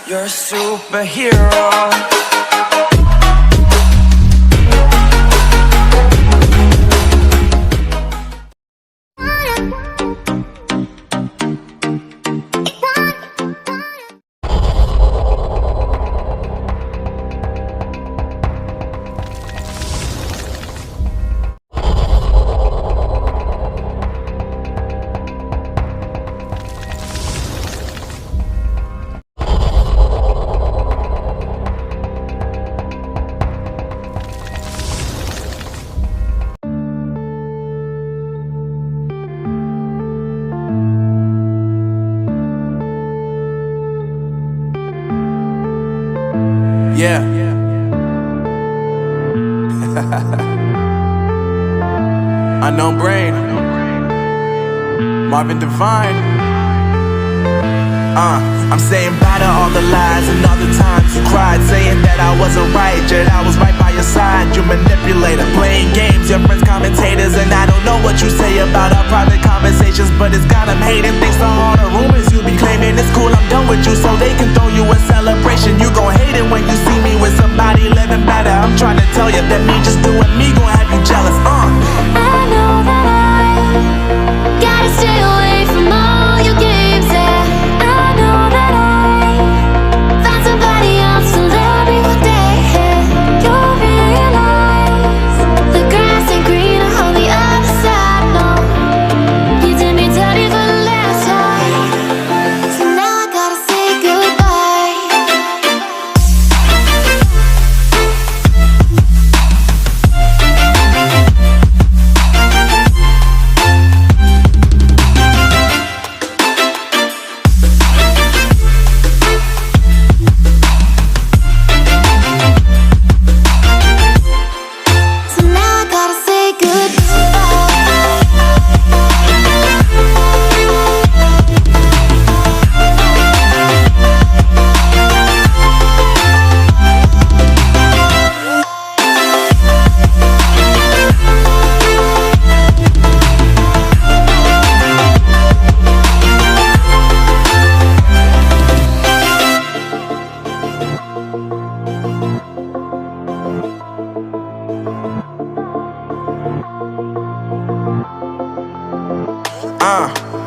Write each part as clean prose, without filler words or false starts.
You're a superhero. Yeah. Unknown Brain, Marvin Divine. I'm saying bye to all the lies and all the times you cried, saying that I wasn't right, yet I was right by your side. You manipulator, playing games, your friends commentators, and I don't know what you say about our private conversations, but it's got them hating. Thanks to all the rumors you be claiming. It's cool, I'm done with you, so they can throw you a celebration. You gon' hate it when you see me with somebody living better. I'm trying to tell you that me just doing me gon' have you jealous. I know that I gotta stay away from all your games, yeah. I know that I found somebody else to love me one day, yeah. You'll realize the grass ain't greener on the other side, no. You did me dirty for the last time, so now I gotta say goodbye. So now I gotta say goodbye.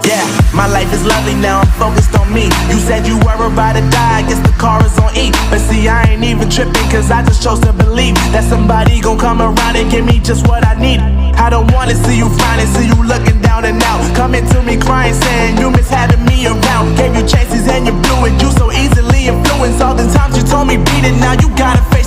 Yeah, my life is lovely now, I'm focused on me. You said you were about to die, I guess the car is on E. But see, I ain't even tripping, cause I just chose to believe that somebody gon' come around and give me just what I need. I don't wanna see you flying, see you looking down and out, coming to me crying, saying you miss having me around. Gave you chances and you blew it, you so easily influenced. All the times you told me beat it, now you gotta face